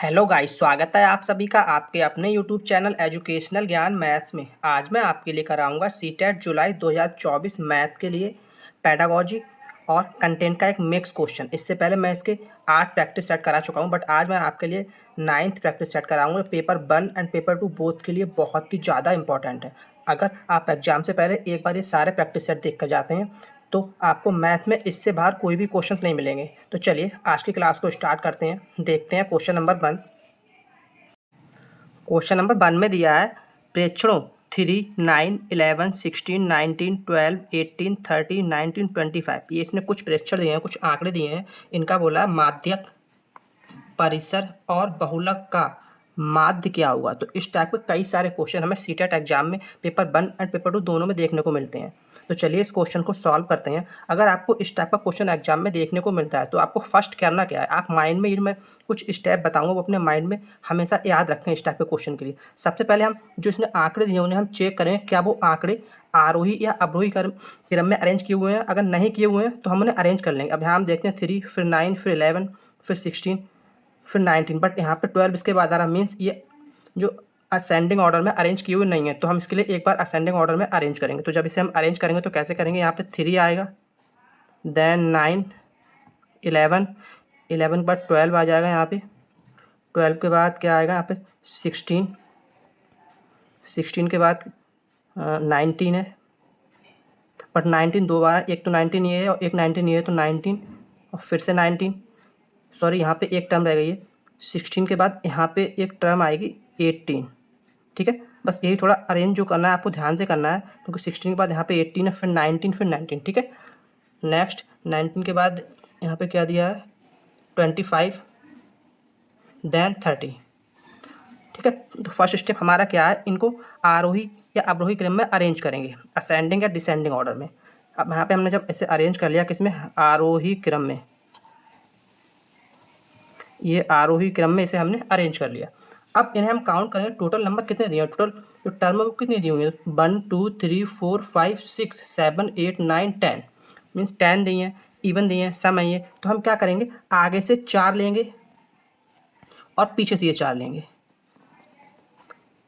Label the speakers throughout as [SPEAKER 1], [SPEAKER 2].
[SPEAKER 1] Hello guys, स्वागत है आप सभी का आपके अपने यूट्यूब चैनल एजुकेशनल ज्ञान मैथ्स में। आज मैं आपके लिए कराऊंगा सीटेट जुलाई 2024 मैथ के लिए पेडागोजी और कंटेंट का एक मिक्स क्वेश्चन। इससे पहले मैं इसके 8 प्रैक्टिस सेट करा चुका हूं, बट आज मैं आपके लिए 9th प्रैक्टिस सेट कराऊंगा। पेपर 1 एंड पेपर 2 बोथ के लिए बहुत ही ज़्यादा इंपॉर्टेंट है। अगर आप एग्जाम से पहले एक बार ये सारे प्रैक्टिस सेट देख कर जाते हैं तो आपको मैथ में इससे बाहर कोई भी क्वेश्चंस नहीं मिलेंगे। तो चलिए आज की क्लास को स्टार्ट करते हैं। देखते हैं क्वेश्चन नंबर 1। क्वेश्चन नंबर 1 में दिया है प्रेक्षणों 3, 9, 11, 16, 19, 12, 18, 30, 19, 25। ये इसने कुछ प्रेक्षण दिए हैं, कुछ आंकड़े दिए हैं। इनका बोला है माध्यक, परिसर और बहुलक का माध्य क्या होगा। तो इस टाइप के कई सारे क्वेश्चन हमें सीटेट एग्जाम में पेपर 1 एंड पेपर 2 दोनों में देखने को मिलते हैं। तो चलिए इस क्वेश्चन को सॉल्व करते हैं। अगर आपको इस टाइप का क्वेश्चन एग्जाम में देखने को मिलता है तो आपको फर्स्ट करना क्या है, आप माइंड में, मैं कुछ स्टेप बताऊंगा वो अपने माइंड में हमेशा याद रखें इस टाइप के क्वेश्चन के लिए। सबसे पहले हम जो इसने आंकड़े दिए उन्हें हम चेक करें क्या वो आंकड़े आरोही या अवरोही क्रम में अरेंज किए हुए हैं। अगर नहीं किए हुए हैं तो हम उन्हें अरेंज कर लेंगे। अब यहाँ हम देखते हैं 3, फिर 9, फिर 11, फिर 16, फिर 19, बट यहाँ पे 12 इसके बाद आ रहा, मीन्स ये जो असेंडिंग ऑर्डर में अरेंज किए हुए नहीं है। तो हम इसके लिए एक बार असेंडिंग ऑर्डर में अरेंज करेंगे। तो जब इसे हम अरेंज करेंगे तो कैसे करेंगे, यहाँ पे 3 आएगा, देन 9, 11, 11 के बाद 12 आ जाएगा यहाँ पे, 12 के बाद क्या आएगा यहाँ पे 16, 16 के बाद 19 है, बट 19 दो बार, एक तो 19 ये है और एक 19 ये है, तो 19 और फिर से 19, सॉरी यहाँ पे एक टर्म रह गई है। 16 के बाद यहाँ पे एक टर्म आएगी 18। ठीक है, बस यही थोड़ा अरेंज जो करना है आपको ध्यान से करना है, क्योंकि 16 के बाद यहाँ पे 18 है, फिर 19, फिर 19। ठीक है, नेक्स्ट 19 के बाद यहाँ पे क्या दिया है 25, देन 30। ठीक है, तो फर्स्ट स्टेप हमारा क्या है, इनको आरोही या अवरोही क्रम में अरेंज करेंगे, असेंडिंग या डिसेंडिंग ऑर्डर में। अब यहाँ पे हमने जब इसे अरेंज कर लिया किसमें, आरोही क्रम में, ये आरोही क्रम में इसे हमने अरेंज कर लिया। अब इन्हें हम काउंट करेंगे, टोटल नंबर कितने दिए हैं, टोटल जो टर्म है वो कितनी दी हुई है, 1, 2, 3, 4, 5, 6, 7, 8, 9, 10, मीन्स 10 दी हैं, इवन दी हैं, सम है ये। तो हम क्या करेंगे, आगे से 4 लेंगे और पीछे से ये 4 लेंगे।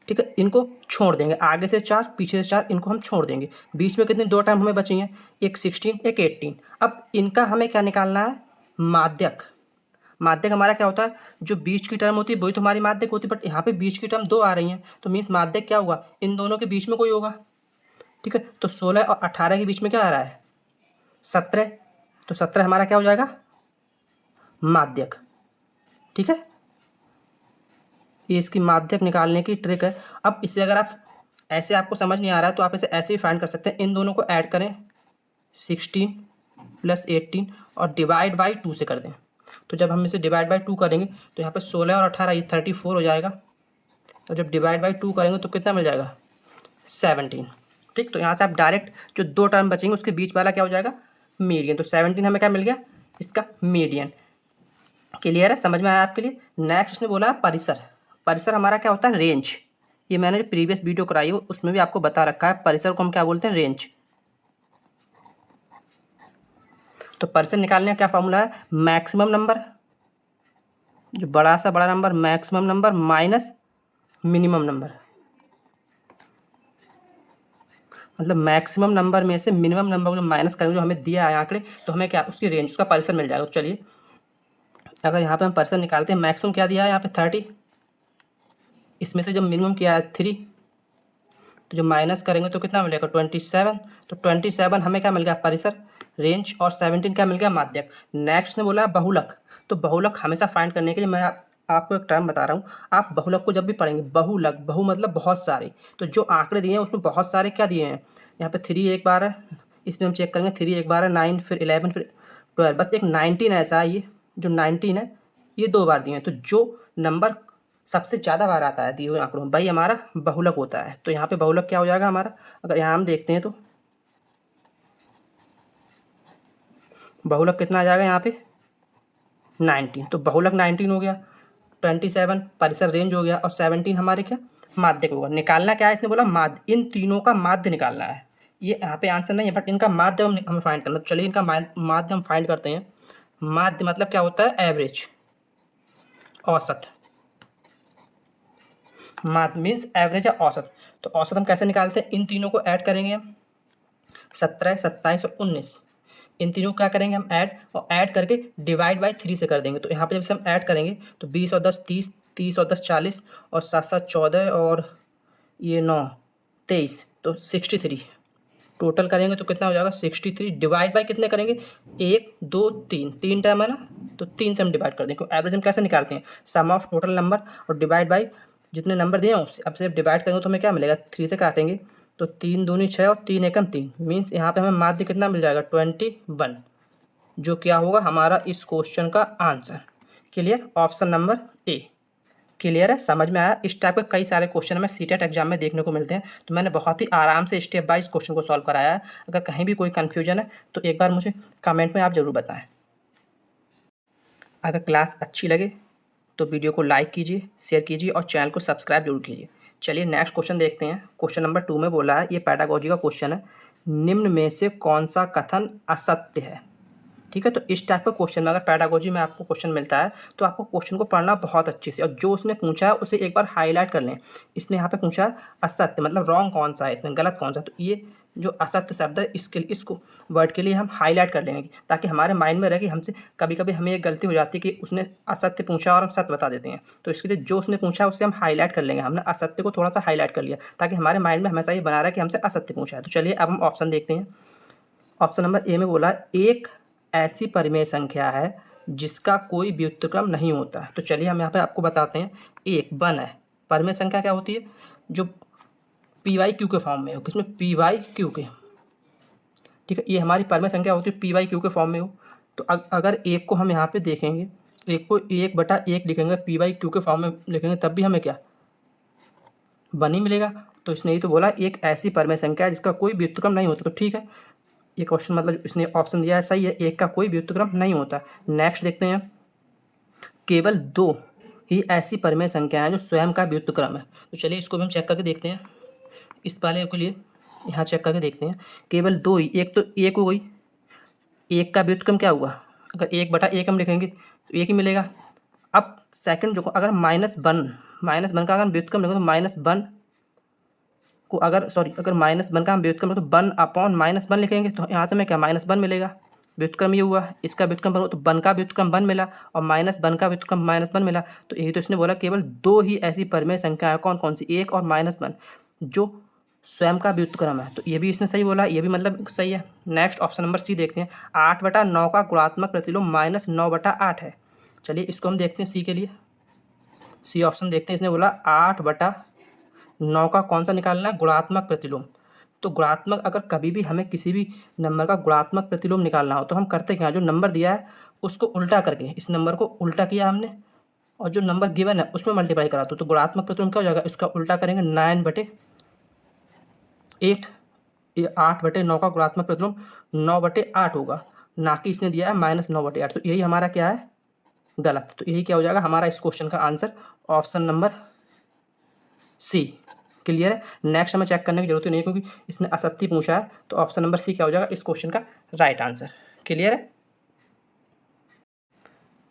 [SPEAKER 1] ठीक है, इनको छोड़ देंगे, आगे से 4 पीछे से 4, इनको हम छोड़ देंगे। बीच में कितने दो टर्म हमें बची हैं, एक 16 एक 18। अब इनका हमें क्या निकालना है, माध्यक। माध्यक हमारा क्या होता है, जो बीच की टर्म होती है वही तो हमारी माध्यक होती है, बट यहाँ पे बीच की टर्म 2 आ रही हैं, तो मीन्स माध्यक क्या होगा, इन दोनों के बीच में कोई होगा। ठीक है, तो 16 और 18 के बीच में क्या आ रहा है, 17। तो 17 हमारा क्या हो जाएगा, माध्यक। ठीक है, ये इसकी माध्यक निकालने की ट्रिक है। अब इसे अगर आप ऐसे आपको समझ नहीं आ रहा है तो आप इसे ऐसे ही फाइंड कर सकते हैं, इन दोनों को ऐड करें 16 + 18 और डिवाइड बाई 2 से कर दें। तो जब हम इसे डिवाइड बाई 2 करेंगे तो यहाँ पे 16 और 18 ये 34 हो जाएगा, और जब डिवाइड बाई 2 करेंगे तो कितना मिल जाएगा, 17। ठीक, तो यहाँ से आप डायरेक्ट जो दो टर्म बचेंगे उसके बीच वाला क्या हो जाएगा, मीडियन। तो 17 हमें क्या मिल गया, इसका मीडियन। क्लियर है, समझ में आया आपके लिए। नेक्स्ट इसने बोला परिसर। परिसर हमारा क्या होता है, रेंज। ये मैंने जो प्रीवियस वीडियो कराई है उसमें भी आपको बता रखा है, परिसर को हम क्या बोलते हैं, रेंज। तो परिसर निकालने का क्या फॉर्मूला है, मैक्सिमम नंबर, जो बड़ा सा बड़ा number, maximum number minus minimum number, मतलब मैक्सिमम नंबर में से मिनिमम नंबर को जो माइनस करेंगे, जो हमें दिया है आंकड़े, तो हमें क्या उसकी रेंज, उसका परिसर मिल जाएगा। तो चलिए अगर यहाँ पे हम परिसर निकालते हैं, मैक्सिमम क्या दिया है यहाँ पे 30, इसमें से जब मिनिमम किया है 3, तो जब माइनस करेंगे तो कितना मिलेगा 27। तो 27 हमें क्या मिल गया, परिसर, रेंज, और 17 क्या मिल गया, माध्यक। नेक्स्ट ने बोला बहुलक। तो बहुलक हमेशा फाइंड करने के लिए मैं आपको एक टर्म बता रहा हूँ, आप बहुलक को जब भी पढ़ेंगे, बहुलक, बहु मतलब बहुत सारे, तो जो आंकड़े दिए हैं उसमें बहुत सारे क्या दिए हैं, यहाँ पे 3 एक बार है, इसमें हम चेक करेंगे 3 एक बार है, 9, फिर 11, फिर 12, बस एक 19 ऐसा है, ये जो 19 है ये 2 बार दिए हैं। तो जो नंबर सबसे ज़्यादा बार आता है दिए हुए आंकड़ों में भाई हमारा बहुलक होता है। तो यहाँ पे बहुलक क्या हो जाएगा हमारा, अगर यहाँ हम देखते हैं तो बहुलक कितना आ जाएगा यहाँ पे 19। तो बहुलक 19 हो गया, 27 परिसर रेंज हो गया, और 17 हमारे क्या माध्यक होगा। निकालना क्या है, इसने बोला माध्य, इन तीनों का माध्य निकालना है। ये यहाँ पे आंसर नहीं है, बट इनका माध्य हमें फाइंड करना। तो चलिए इनका माध्य हम फाइंड करते हैं। माध्य मतलब क्या होता है, एवरेज, औसत। माध्य मीन्स एवरेज या औसत। तो औसत हम कैसे निकालते हैं, इन तीनों को ऐड करेंगे हम, 17, 27 और 19, इन तीनों को क्या करेंगे हम ऐड, और ऐड करके डिवाइड बाय 3 से कर देंगे। तो यहाँ पे जब हम ऐड करेंगे तो 20 और 10 30, 30 और 10 40, और 7 7 14, और ये 9 23, तो 63 टोटल करेंगे तो कितना हो जाएगा 63। डिवाइड बाय कितने करेंगे, 1 2 3, 3 टाइम है ना, तो 3 से हम डिवाइड कर देंगे। एवरेज हम कैसे निकालते हैं, सम ऑफ टोटल नंबर और डिवाइड बाय जितने नंबर दिए हैं उससे। अब सिर्फ डिवाइड करेंगे तो हमें क्या मिलेगा, 3 से काटेंगे तो 3 दूनी 6 और 3 एकम 3, मीन्स यहाँ पे हमें माध्य कितना मिल जाएगा 21, जो क्या होगा हमारा इस क्वेश्चन का answer. Clear, option number A. Clear है, समझ में आया। इस टाइप के कई सारे क्वेश्चन हमें सीटेट एग्जाम में देखने को मिलते हैं, तो मैंने बहुत ही आराम से स्टेप बाय क्वेश्चन को सॉल्व कराया है। अगर कहीं भी कोई कन्फ्यूजन है तो एक बार मुझे कमेंट में आप ज़रूर बताएं। अगर क्लास अच्छी लगे तो वीडियो को लाइक कीजिए, शेयर कीजिए और चैनल को सब्सक्राइब जरूर कीजिए। चलिए नेक्स्ट क्वेश्चन देखते हैं। क्वेश्चन नंबर 2 में बोला है, ये पैडागोजी का क्वेश्चन है, निम्न में से कौन सा कथन असत्य है। ठीक है, तो इस टाइप का क्वेश्चन में अगर पैडागोजी में आपको क्वेश्चन मिलता है तो आपको क्वेश्चन को पढ़ना बहुत अच्छे से, और जो उसने पूछा है उसे एक बार हाईलाइट कर लें। इसने यहाँ पे पूछा है असत्य, मतलब रॉन्ग कौन सा है इसमें, गलत कौन सा, तो ये जो असत्य शब्द है इसको वर्ड के लिए हम हाईलाइट कर लेंगे, ताकि हमारे माइंड में रहे कि हमसे कभी कभी हमें एक गलती हो जाती है कि उसने असत्य पूछा और हम सत्य बता देते हैं। तो इसके लिए जो उसने पूछा है उससे हम हाईलाइट कर लेंगे। हमने असत्य को थोड़ा सा हाईलाइट कर लिया ताकि हमारे माइंड में हमेशा ये बना रहा है कि हमसे असत्य पूछा है। तो चलिए अब हम ऑप्शन देखते हैं। ऑप्शन नंबर ए में बोला, एक ऐसी परिमेय संख्या है जिसका कोई व्युत्क्रम नहीं होता। तो चलिए हम यहाँ पे आपको बताते हैं। एक 1 है, परिमेय संख्या क्या होती है, जो पी वाई क्यू के फॉर्म में हो, किसमें पी वाई क्यू के। ठीक है, ये हमारी परिमेय संख्या होती है पी वाई क्यू के फॉर्म में हो। तो अगर एक को हम यहाँ पे देखेंगे, एक को 1/1 लिखेंगे, पी वाई क्यू के फॉर्म में लिखेंगे, तब भी हमें क्या 1 ही मिलेगा। तो इसने ही तो बोला एक ऐसी परिमेय संख्या है जिसका कोई व्युत्क्रम नहीं होता। तो ठीक है, ये क्वेश्चन मतलब इसने ऑप्शन दिया है सही है, एक का कोई व्युत्क्रम नहीं होता। नेक्स्ट देखते हैं, केवल 2 ही ऐसी परिमेय संख्या है जो स्वयं का व्युत्क्रम है। तो चलिए इसको भी हम चेक करके देखते हैं। इस वाले के लिए यहाँ चेक करके देखते हैं, केवल 2 ही, एक तो 1 हो गई, 1 का व्युत्क्रम क्या हुआ, अगर 1/1 हम लिखेंगे तो 1 ही मिलेगा। अब सेकंड जो अगर -1 का अगर हम व्युत्क्रम लिखेंगे तो -1 को अगर -1 का हम व्युत्क्रम तो 1/-1 लिखेंगे, तो यहाँ से हमें क्या -1 मिलेगा। व्युत्क्रम ये हुआ, इसका व्युत्क्रम बनो तो 1 का व्युत्क्रम 1 मिला, और -1 का व्युत्क्रम -1 मिला। तो यही तो इसने बोला केवल 2 ही ऐसी परिमेय संख्या है, कौन कौन सी, 1 और -1, जो स्वयं का व्युत्क्रम है। तो ये भी इसने सही बोला, ये भी मतलब सही है। नेक्स्ट ऑप्शन नंबर सी देखते हैं, 8/9 का गुणात्मक प्रतिलोम -9/8 है। चलिए इसको हम देखते हैं सी के लिए। सी ऑप्शन देखते हैं, इसने बोला 8/9 का कौन सा निकालना है, गुणात्मक प्रतिलोम। तो गुणात्मक, अगर कभी भी हमें किसी भी नंबर का गुणात्मक प्रतिलोम निकालना हो तो हम करते क्या, जो नंबर दिया है उसको उल्टा करके, इस नंबर को उल्टा किया हमने, और जो नंबर गिवन है उसमें मल्टीप्लाई करा। तो गुणात्मक प्रतिलोम क्या हो जाएगा, इसका उल्टा करेंगे 9/8। ये 8/9 का गुणात्मक प्रतिलोम 9/8 होगा, ना कि इसने दिया है -9/8। तो यही हमारा क्या है, गलत। तो यही क्या हो जाएगा हमारा इस क्वेश्चन का answer, option number C. Clear है। नेक्स्ट हमें चेक करने की जरूरत नहीं है क्योंकि इसने असत्य पूछा है, तो ऑप्शन नंबर सी क्या हो जाएगा इस क्वेश्चन का राइट आंसर। क्लियर है।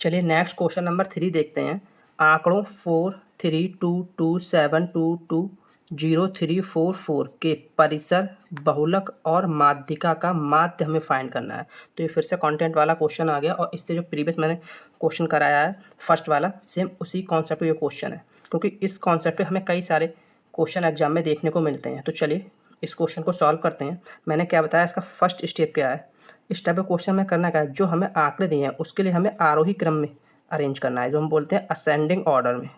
[SPEAKER 1] चलिए नेक्स्ट क्वेश्चन नंबर 3 देखते हैं। आंकड़ों 4 3 2 2 7 2 2 0 3 4 4 के परिसर, बहुलक और माध्यिका का माध्य हमें फाइंड करना है। तो ये फिर से कंटेंट वाला क्वेश्चन आ गया, और इससे जो प्रीवियस मैंने क्वेश्चन कराया है फर्स्ट वाला, सेम उसी कॉन्सेप्ट पे ये क्वेश्चन है, क्योंकि इस कॉन्सेप्ट पे हमें कई सारे क्वेश्चन एग्जाम में देखने को मिलते हैं। तो चलिए इस क्वेश्चन को सॉल्व करते हैं। मैंने क्या बताया, इसका फर्स्ट स्टेप क्या है। इस टाइप का क्वेश्चन में करना क्या है, जो हमें आंकड़े दिए हैं उसके लिए हमें आरोही क्रम में अरेंज करना है, जो हम बोलते हैं असेंडिंग ऑर्डर में,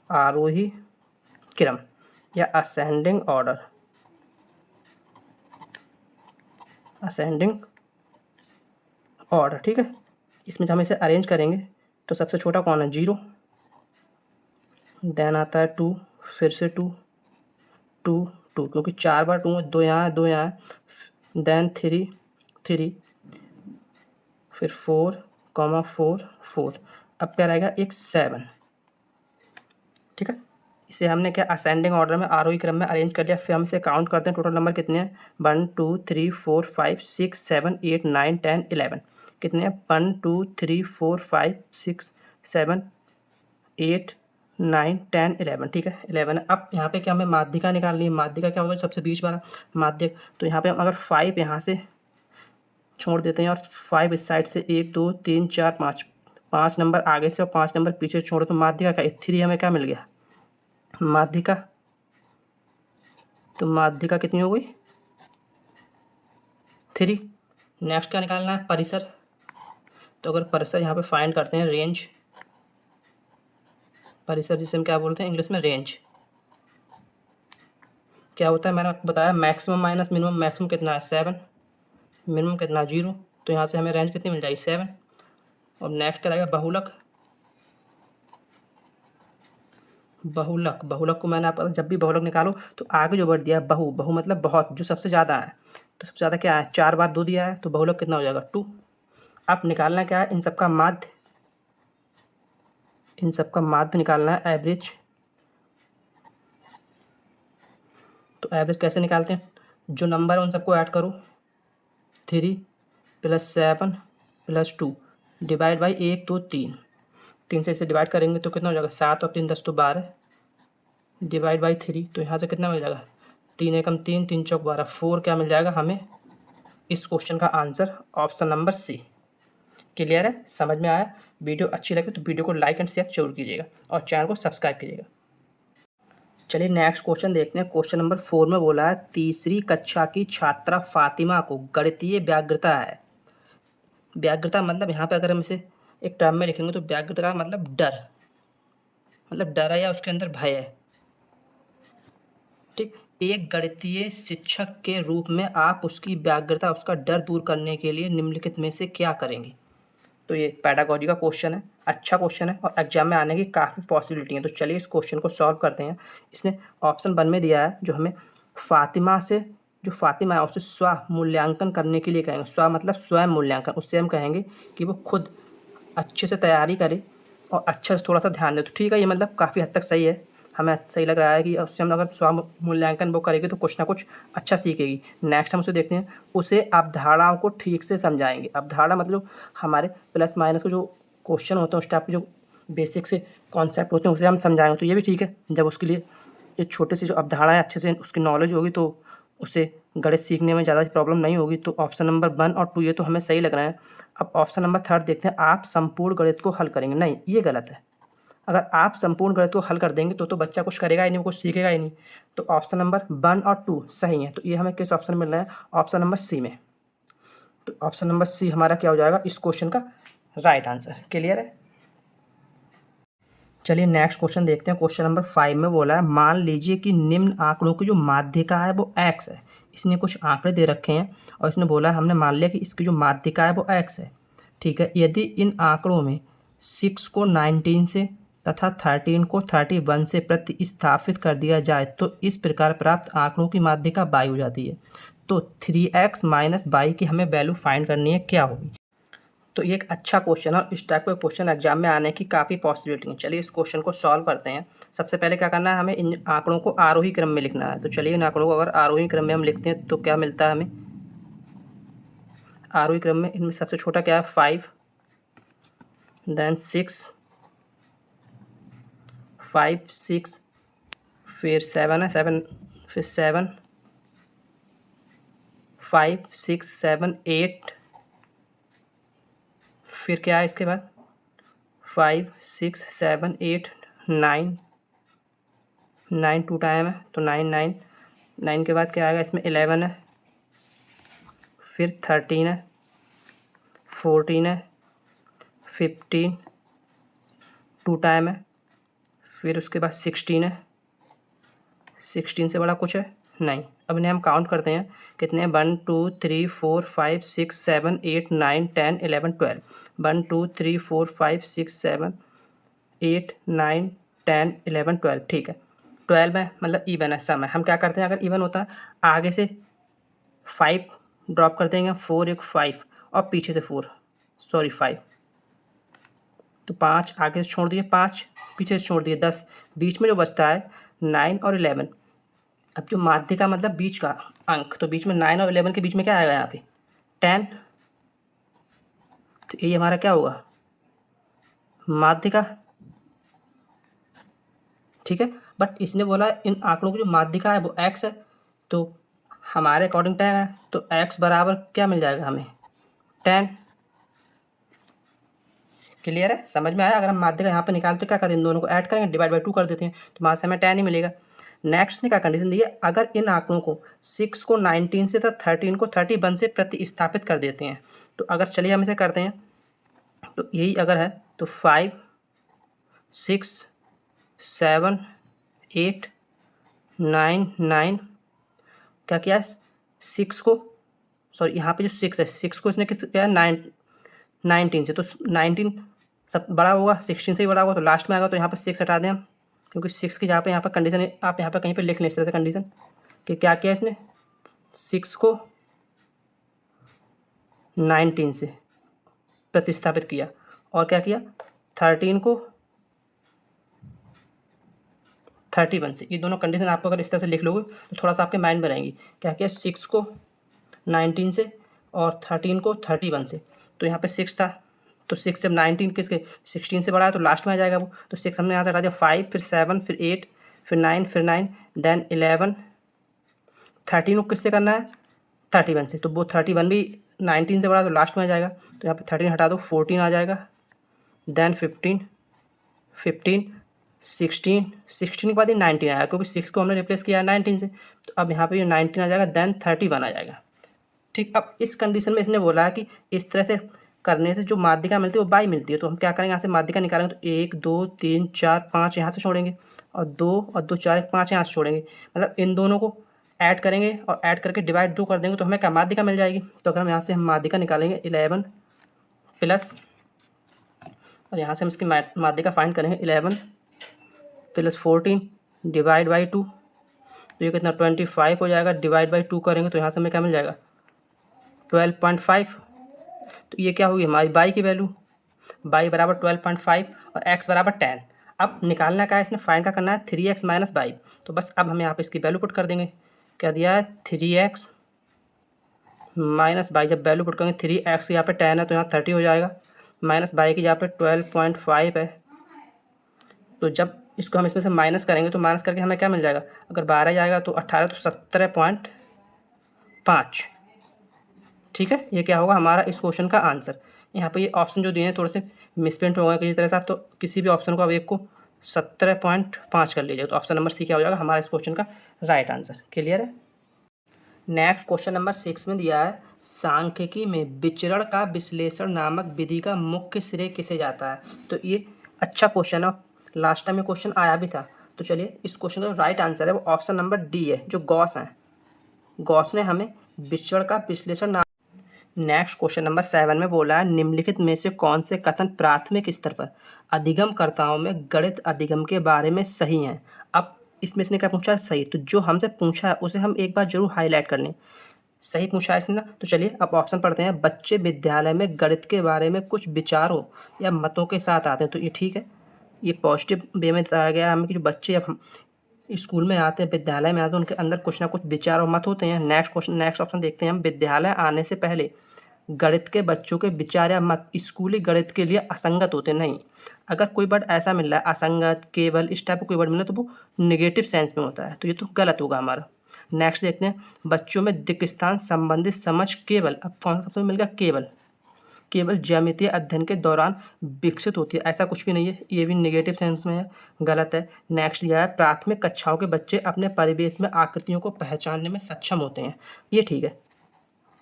[SPEAKER 1] आरोही क्रम या असेंडिंग ऑर्डर, असेंडिंग ऑर्डर। ठीक है, इसमें जब हम इसे अरेंज करेंगे तो सबसे छोटा कौन है, 0, देन आता है 2, फिर से 2 2 2, क्योंकि 4 बार 2 है, 2 यहाँ है, 2 यहाँ है, देन 3 3, फिर 4 4 4, अब क्या रहेगा एक 7। ठीक है, इसे हमने क्या असेंडिंग ऑर्डर में आरोही क्रम में अरेंज कर लिया। फिर हम इसे काउंट करते हैं, टोटल नंबर कितने हैं, 1 2 3 4 5 6 7 8 9 10 11, कितने हैं 1 2 3 4 5 6 7 8 9 10 11, ठीक है 11। अब यहाँ पे क्या हमें माध्यिका निकालनी है। माध्यिका क्या होगा, सबसे बीच वाला माध्यक। तो यहाँ पे हम अगर 5 यहाँ से छोड़ देते हैं और 5 इस साइड से, 1 2 3 4 5, 5 नंबर आगे से और 5 नंबर पीछे छोड़ो तो माध्यिका का 3 हमें क्या मिल गया माध्यिका। तो माध्यिका कितनी हो गई 3। नेक्स्ट क्या निकालना है परिसर। तो अगर परिसर यहाँ पे फाइंड करते हैं रेंज, परिसर जिसे हम क्या बोलते हैं इंग्लिश में रेंज, क्या होता है मैंने आपको बताया मैक्सिमम माइनस मिनिमम। मैक्सिमम कितना है 7, मिनिमम कितना 0। तो यहाँ से हमें रेंज कितनी मिल जाएगी 7। और नेक्स्ट क्या रहेगा बहुलक। बहुलक, बहुलक को मैंने आप जब भी बहुलक निकालो तो आगे जो वर्ड दिया है बहु, बहु मतलब बहुत, जो सबसे ज़्यादा है। तो सबसे ज़्यादा क्या है 4 बार 2 दिया है, तो बहुलक कितना हो जाएगा 2। अब निकालना क्या है इन सबका माध्य, इन सबका माध्य निकालना है एवरेज। तो एवरेज कैसे निकालते हैं, जो नंबर है उन सबको ऐड करो 3 + 7 + 2 डिवाइड बाई 1 2 3, 3 से इसे डिवाइड करेंगे तो कितना हो जाएगा 7 और 3 10 तो 12 डिवाइड बाई 3। तो यहाँ से कितना मिल जाएगा 3 एकम 3 3 चौक 12 4 क्या मिल जाएगा हमें इस क्वेश्चन का answer option number C. Clear है, समझ में आया। वीडियो अच्छी लगे तो वीडियो को लाइक एंड शेयर जरूर कीजिएगा और चैनल को सब्सक्राइब कीजिएगा। चलिए नेक्स्ट क्वेश्चन देखते हैं। क्वेश्चन नंबर 4 में बोला है तीसरी कक्षा की छात्रा फातिमा को गणितीय व्याग्रता है। व्याग्रता मतलब यहाँ पे अगर हम इसे एक टर्म में लिखेंगे तो व्याग्रता का मतलब डर, मतलब डर है या उसके अंदर भय है, ठीक। एक गणितीय शिक्षक के रूप में आप उसकी व्याग्रता, उसका डर दूर करने के लिए निम्नलिखित में से क्या करेंगे। तो ये पैडागॉजी का क्वेश्चन है, अच्छा क्वेश्चन है और एग्जाम में आने की काफ़ी पॉसिबिलिटी है। तो चलिए इस क्वेश्चन को सॉल्व करते हैं। इसने ऑप्शन 1 में दिया है जो हमें फातिमा से, जो फातिमा है उससे स्व मूल्यांकन करने के लिए कहेंगे। स्व मतलब स्वयं मूल्यांकन, उससे हम कहेंगे कि वो खुद अच्छे से तैयारी करे और अच्छे से थोड़ा सा ध्यान दे। तो ठीक है, ये मतलब काफ़ी हद तक सही है, हमें सही लग रहा है कि उससे हम अगर स्व मूल्यांकन वो करेगी तो कुछ ना कुछ अच्छा सीखेगी। नेक्स्ट हम उसे देखते हैं, उसे अवधारणाओं को ठीक से समझाएंगे। अवधारणा मतलब हमारे प्लस माइनस के जो क्वेश्चन होते हैं उस टाइप के जो बेसिक से कॉन्सेप्ट होते हैं उसे हम समझाएंगे। तो ये भी ठीक है, जब उसके लिए ये छोटे से जो अवधारणाएँ अच्छे से उसकी नॉलेज होगी तो उसे गणित सीखने में ज़्यादा प्रॉब्लम नहीं होगी। तो ऑप्शन नंबर 1 और 2 ये तो हमें सही लग रहे हैं। अब ऑप्शन नंबर 3 देखते हैं, आप संपूर्ण गणित को हल करेंगे। नहीं, ये गलत है। अगर आप संपूर्ण गणित को हल कर देंगे तो बच्चा कुछ करेगा ही नहीं, वो कुछ सीखेगा ही नहीं। तो ऑप्शन नंबर 1 और 2 सही है। तो ये हमें किस ऑप्शन में मिल रहा है, ऑप्शन नंबर सी में। तो ऑप्शन नंबर सी हमारा क्या हो जाएगा इस क्वेश्चन का राइट आंसर। क्लियर है। चलिए नेक्स्ट क्वेश्चन देखते हैं। क्वेश्चन नंबर 5 में बोला है मान लीजिए कि निम्न आंकड़ों की जो माध्यिका है वो x है। इसने कुछ आंकड़े दे रखे हैं और इसने बोला है, हमने मान लिया कि इसकी जो माध्यिका है वो x है, ठीक है। यदि इन आंकड़ों में 6 को 19 से तथा 13 को 31 से प्रतिस्थापित कर दिया जाए तो इस प्रकार प्राप्त आंकड़ों की माध्यिका y हो जाती है। तो 3x - y की हमें वैल्यू फाइंड करनी है, क्या होगी। तो ये एक अच्छा क्वेश्चन है और इस टाइप का क्वेश्चन एग्जाम में आने की काफ़ी पॉसिबिलिटी है। चलिए इस क्वेश्चन को सॉल्व करते हैं। सबसे पहले क्या करना है, हमें इन आंकड़ों को आरोही क्रम में लिखना है। तो चलिए इन आंकड़ों को अगर आरोही क्रम में हम लिखते हैं तो क्या मिलता है हमें, आरोही क्रम में इनमें सबसे छोटा क्या है 5, देन 6, 5 6, फिर 7 है, 7 फिर 7 5 6 7 8, फिर क्या है इसके बाद 5 6 7 8 9, 9 2 टाइम है तो 9 9, 9 के बाद क्या आएगा इसमें 11 है, फिर 13 है, 14 है, 15 2 टाइम है, फिर उसके बाद 16 है। 16 से बड़ा कुछ है नहीं। अब इन्हें हम काउंट करते हैं कितने हैं 1 2 3 4 5 6 7 8 9 10 11 12, 1 2 3 4 5 6 7 8 9 10 11 12, ठीक है। 12 है मतलब इवन है, सम है। हम क्या करते हैं अगर इवन होता है आगे से 5 ड्रॉप कर देंगे, 4 एक 5 और पीछे से 4 सॉरी 5, तो 5 आगे से छोड़ दिए, 5 पीछे से छोड़ दिए 10, बीच में जो बचता है 9 और 11। अब जो माध्यिका मतलब बीच का अंक, तो बीच में 9 और 11 के बीच में क्या आएगा यहाँ पे 10, तो ये हमारा क्या होगा माध्यिका। ठीक है। बट इसने बोला इन आंकड़ों की जो माध्यिका है वो x है, तो हमारे अकॉर्डिंग 10 है, तो x बराबर क्या मिल जाएगा हमें 10। क्लियर है, समझ में आया। अगर हम माध्यिका यहाँ पे निकालते क्या करते हैं, इन दोनों को ऐड करेंगे, डिवाइड बाई 2 कर देते हैं, तो वहाँ से हमें 10 ही मिलेगा। नेक्स्ट ने क्या कंडीशन दी है, अगर इन आंकड़ों को 6 को 19 से तथा 13 को 31 से प्रतिस्थापित कर देते हैं, तो अगर चलिए हम इसे करते हैं, तो यही अगर है तो 5 6 7 8 9 9 क्या किया 6 को, सॉरी यहाँ पे जो 6 है 6 को इसने किस क्या है 19 से, तो 19 सब बड़ा होगा 16 से ही बड़ा होगा, तो लास्ट में आएगा, तो यहाँ पे 6 हटा दें हम, क्योंकि 6 की जहाँ पे यहाँ पर कंडीशन आप यहाँ पे कहीं पे लिख लें इस तरह से कंडीशन कि क्या किया इसने 6 को 19 से प्रतिस्थापित किया, और क्या किया 13 को 31 से। ये दोनों कंडीशन आपको अगर इस तरह से लिख लोगे तो थोड़ा सा आपके माइंड में रहेंगी। क्या किया 6 को 19 से और 13 को 31 से, तो यहाँ पे 6 था, तो 6 जब 19 किसके 16 से बड़ा है तो लास्ट में आ जाएगा वो, तो 6 हमने यहाँ से हटा दिया, 5 फिर 7 फिर 8 फिर 9 फिर 9 देन 11 13 को किससे करना है 31 से, तो वो 31 भी 19 से बड़ा तो लास्ट में आ जाएगा, तो यहाँ पे 13 हटा दो 14 आ जाएगा, देन 15 16 के बाद ये 19 आया, क्योंकि 6 को हमने रिप्लेस किया है 19 से, तो अब यहाँ पे ये 19 आ जाएगा, देन 31 आ जाएगा। ठीक, अब इस कंडीशन में इसने बोला है कि इस तरह से करने से जो माध्यिका मिलती है वो बाई मिलती है, तो हम क्या करेंगे यहाँ से माध्यिका निकालेंगे, तो 1 2 3 4 5 यहाँ से छोड़ेंगे, और 2 और 2 4 5 यहाँ से छोड़ेंगे, मतलब इन दोनों को ऐड करेंगे और ऐड करके डिवाइड 2 कर देंगे, तो हमें क्या माध्यिका मिल जाएगी। तो अगर हम यहाँ से हम माध्यिका निकालेंगे 11 प्लस, और यहाँ से हम इसकी माध्यिका फाइंड करेंगे 11 प्लस 14 डिवाइड बाई 2, तो ये कितना 25 हो जाएगा, डिवाइड बाई 2 करेंगे तो यहाँ से हमें क्या मिल जाएगा 12.5, तो ये क्या होगी हमारी बाई की वैल्यू, बाई बराबर 12.5 और x बराबर 10। अब निकालना क्या है इसने फाइंड का करना है 3x माइनस बाई, तो बस अब हम यहाँ पे इसकी वैल्यू पुट कर देंगे, क्या दिया है 3x माइनस बाई, जब वैल्यू पुट करेंगे 3x यहाँ पे 10 है तो यहाँ 30 हो जाएगा, माइनस बाई की यहाँ पे 12.5 है, तो जब इसको हम इसमें से माइनस करेंगे तो माइनस करके हमें क्या मिल जाएगा, अगर 12 जाएगा तो 18 तो 17.5। ठीक है, ये क्या होगा हमारा इस क्वेश्चन का आंसर। यहाँ पे ये ऑप्शन जो दिए हैं थोड़े से मिसप्रिंट हो गए किसी तरह से, आप तो किसी भी ऑप्शन को अब एक को 17.5 कर लीजिए, तो ऑप्शन नंबर सी क्या हो जाएगा हमारा इस क्वेश्चन का राइट आंसर। क्लियर है। नेक्स्ट क्वेश्चन नंबर 6 में दिया है सांख्यिकी में विचरण का विश्लेषण नामक विधि का मुख्य श्रेय किसे जाता है। तो ये अच्छा क्वेश्चन है, लास्ट टाइम ये क्वेश्चन आया भी था। तो चलिए इस क्वेश्चन का राइट आंसर है वो ऑप्शन नंबर डी है, जो गॉस है। गॉस ने हमें विचरण का विश्लेषण। नेक्स्ट क्वेश्चन नंबर 7 में बोला है निम्नलिखित में से कौन से कथन प्राथमिक स्तर पर अधिगमकर्ताओं में गणित अधिगम के बारे में सही हैं। अब इसमें इसने क्या पूछा है सही, तो जो हमसे पूछा है उसे हम एक बार जरूर हाईलाइट कर लें। सही पूछा है इसने ना, तो चलिए अब ऑप्शन पढ़ते हैं। बच्चे विद्यालय में गणित के बारे में कुछ विचारों या मतों के साथ आते हैं, तो ये ठीक है, ये पॉजिटिव वे में बताया गया है हमें कि जो बच्चे अब हम स्कूल में आते हैं विद्यालय में आते हैं उनके अंदर कुछ ना कुछ विचार और मत होते हैं। नेक्स्ट ऑप्शन देखते हैं हम। विद्यालय आने से पहले गणित के बच्चों के विचार या मत स्कूली गणित के लिए असंगत होते नहीं। अगर कोई वर्ड ऐसा मिल रहा है असंगत, केवल, इस टाइप का कोई वर्ड मिल रहा है तो वो निगेटिव सेंस में होता है, तो ये तो गलत होगा हमारा। नेक्स्ट देखते हैं। बच्चों में दिक् स्थान संबंधित समझ केवल, अब कौन सा मिल गया केवल ज्यामितीय अध्ययन के दौरान विकसित होती है, ऐसा कुछ भी नहीं है, ये भी नेगेटिव सेंस में है, गलत है। नेक्स्ट यह है प्राथमिक कक्षाओं के बच्चे अपने परिवेश में आकृतियों को पहचानने में सक्षम होते हैं, ये ठीक है,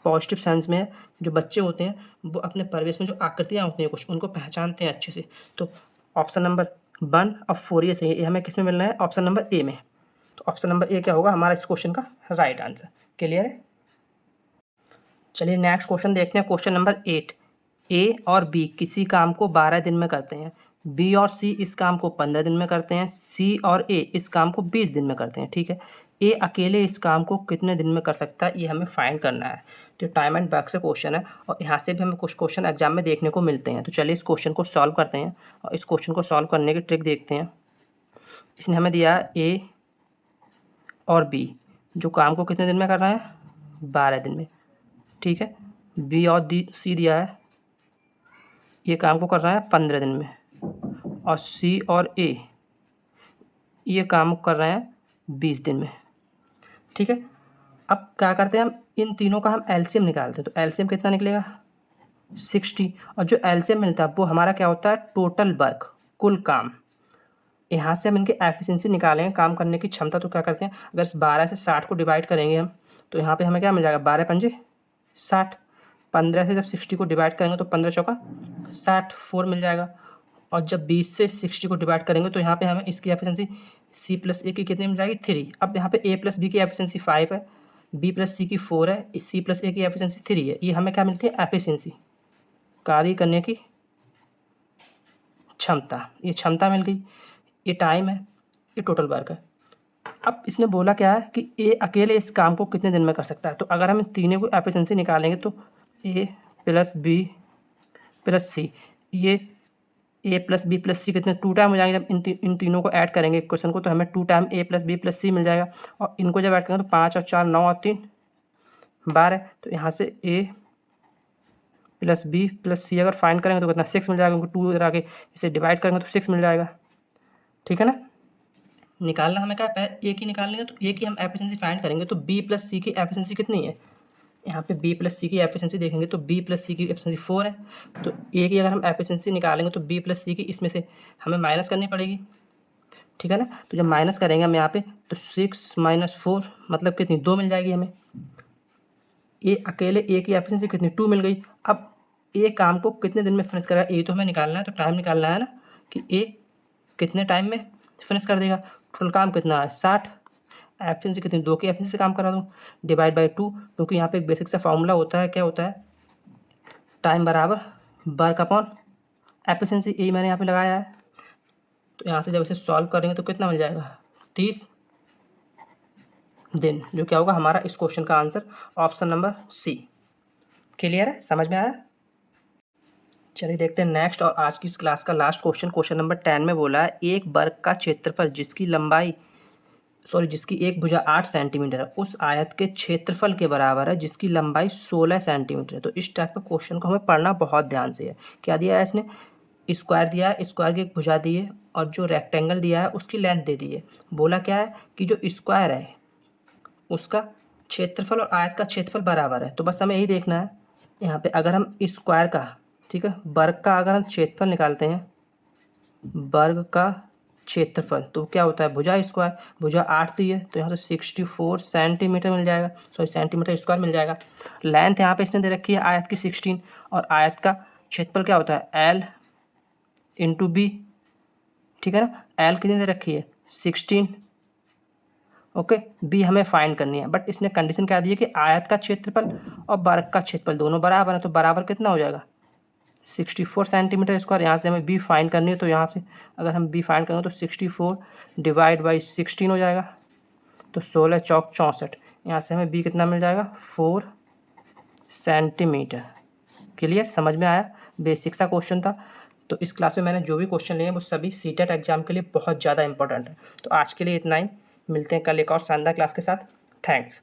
[SPEAKER 1] पॉजिटिव सेंस में है। जो बच्चे होते हैं वो अपने परिवेश में जो आकृतियाँ होती हैं कुछ उनको पहचानते हैं अच्छे से, तो ऑप्शन नंबर 1 और 4 ये सही है। ये हमें किस में मिलना है ऑप्शन नंबर ए में, तो ऑप्शन नंबर ए क्या होगा हमारा इस क्वेश्चन का राइट आंसर। क्लियर है। चलिए नेक्स्ट क्वेश्चन देखते हैं। Question number 8। ए और बी किसी काम को 12 दिन में करते हैं, बी और सी इस काम को 15 दिन में करते हैं, सी और ए इस काम को 20 दिन में करते हैं। ठीक है, ए अकेले इस काम को कितने दिन में कर सकता है ये हमें फाइंड करना है। तो टाइम एंड वर्क से क्वेश्चन है और यहाँ से भी हमें कुछ क्वेश्चन एग्जाम में देखने को मिलते हैं। तो चलिए इस क्वेश्चन को सॉल्व करते हैं और इस क्वेश्चन को सॉल्व करने की ट्रिक देखते हैं। इसने हमें दिया ए और बी जो काम को कितने दिन में कर रहा है 12 दिन में। ठीक है, बी और सी दिया है ये काम को कर रहा है 15 दिन में, और सी और ए ये काम कर रहे हैं 20 दिन में, ठीक है। अब क्या करते हैं हम, इन तीनों का हम एलसीएम निकालते हैं। तो एलसीएम कितना निकलेगा 60, और जो एलसीएम मिलता है वो हमारा क्या होता है टोटल वर्क, कुल काम। यहाँ से हम इनकी एफिशिएंसी निकालेंगे, काम करने की क्षमता। तो क्या करते हैं, अगर 12 से 60 को डिवाइड करेंगे हम, तो यहाँ पे हमें क्या मिल जाएगा 12 पंजे 60। 15 से जब 60 को डिवाइड करेंगे तो 15 चौका 60, 4 मिल जाएगा। और जब 20 से 60 को डिवाइड करेंगे तो यहाँ पे हमें इसकी एफिशिएंसी C प्लस ए की कितनी मिल जाएगी 3। अब यहाँ पे A प्लस बी की एफिशिएंसी 5 है, B प्लस सी की 4 है, C प्लस ए की एफिशिएंसी 3 है। ये हमें क्या मिलती है एफिशिएंसी, कार्य करने की क्षमता। ये क्षमता मिल गई, ये टाइम है, ये टोटल वर्क है। अब इसने बोला क्या है कि ए अकेले इस काम को कितने दिन में कर सकता है। तो अगर हम इन तीनों को एफिशिएंसी निकालेंगे तो ए प्लस बी प्लस सी, ये ए प्लस बी प्लस सी कितने 2 टाइम हो जाएंगे। जब इन तीनों को ऐड करेंगे क्वेश्चन को, तो हमें 2 टाइम ए प्लस बी प्लस सी मिल जाएगा। और इनको जब ऐड करेंगे तो 5 और 4 9 और 3 12। तो यहाँ से ए प्लस बी प्लस सी अगर फाइंड करेंगे तो कितना 6 मिल जाएगा, उनको 2 इधर आके इसे डिवाइड करेंगे तो 6 मिल जाएगा, ठीक है ना। निकालना हमें क्या है, ए की निकाल लेंगे। तो ए की हम एफिशिएंसी फाइंड करेंगे तो बी प्लस सी की एफिशिएंसी कितनी है, यहाँ पे बी प्लस सी की एफिशिएंसी देखेंगे तो बी प्लस सी की एफिशिएंसी 4 है। तो ए की अगर हम एफिशिएंसी निकालेंगे तो बी प्लस सी की इसमें से हमें माइनस करनी पड़ेगी, ठीक है ना। तो जब माइनस करेंगे हम यहाँ पे तो 6 माइनस 4 मतलब कितनी 2 मिल जाएगी हमें। ए अकेले ए की एफिशिएंसी कितनी 2 मिल गई। अब ए काम को कितने दिन में फिनिश करेगा, ए तो हमें निकालना है, तो टाइम निकालना है ना कि ए कितने टाइम में फिनिश कर देगा। टोटल काम कितना है 60, एफिशिएंसी कितनी 2 की एफिशिएंसी से काम करा दूँ डिवाइड बाई 2, क्योंकि यहाँ पे एक बेसिक सा फॉर्मूला होता है, क्या होता है टाइम बराबर वर्क अपॉन एफिशिएंसी, यही मैंने यहाँ पे लगाया है। तो यहाँ से जब इसे सॉल्व करेंगे तो कितना मिल जाएगा 30 दिन, जो क्या होगा हमारा इस क्वेश्चन का answer option number C. Clear है, समझ में आया। चलिए देखते हैं नेक्स्ट और आज की इस क्लास का लास्ट क्वेश्चन। क्वेश्चन नंबर 10 में बोला है एक वर्ग का क्षेत्रफल जिसकी एक भुजा 8 सेंटीमीटर है उस आयत के क्षेत्रफल के बराबर है जिसकी लंबाई 16 सेंटीमीटर है। तो इस टाइप का क्वेश्चन को हमें पढ़ना बहुत ध्यान से है। क्या दिया है इसने, स्क्वायर दिया है, स्क्वायर की एक भुजा दी है और जो रेक्टेंगल दिया है उसकी लेंथ दे दी है। बोला क्या है कि जो स्क्वायर है उसका क्षेत्रफल और आयत का क्षेत्रफल बराबर है। तो बस हमें यही देखना है यहाँ पे, अगर हम स्क्वायर का, ठीक है, वर्ग का अगर हम क्षेत्रफल निकालते हैं, वर्ग का क्षेत्रफल तो क्या होता है भुजा स्क्वायर, भुजा 8 दी है तो यहाँ से 64 सेंटीमीटर मिल जाएगा, सॉरी सेंटीमीटर स्क्वायर मिल जाएगा। लेंथ यहाँ पे इसने दे रखी है आयत की 16, और आयत का क्षेत्रफल क्या होता है L इंटू बी, ठीक है ना। L कितनी दे रखी है 16, ओके। बी हमें फाइंड करनी है, बट इसने कंडीशन क्या दी है कि आयत का क्षेत्रफल और वर्ग का क्षेत्रफल दोनों बराबर है। तो बराबर कितना हो जाएगा 64 सेंटीमीटर स्क्वायर। यहाँ से हमें बी फाइंड करनी है, तो यहाँ से अगर हम बी फाइंड करेंगे तो 64 डिवाइड बाई 16 हो जाएगा, तो 16 चौक 64। यहाँ से हमें बी कितना मिल जाएगा 4 सेंटीमीटर। क्लियर, समझ में आया, बेसिक सा क्वेश्चन था। तो इस क्लास में मैंने जो भी क्वेश्चन लिए हैं वो सभी सीटेट एग्जाम के लिए बहुत ज़्यादा इंपॉर्टेंट है। तो आज के लिए इतना ही, मिलते हैं कल एक और शानदार क्लास के साथ। थैंक्स।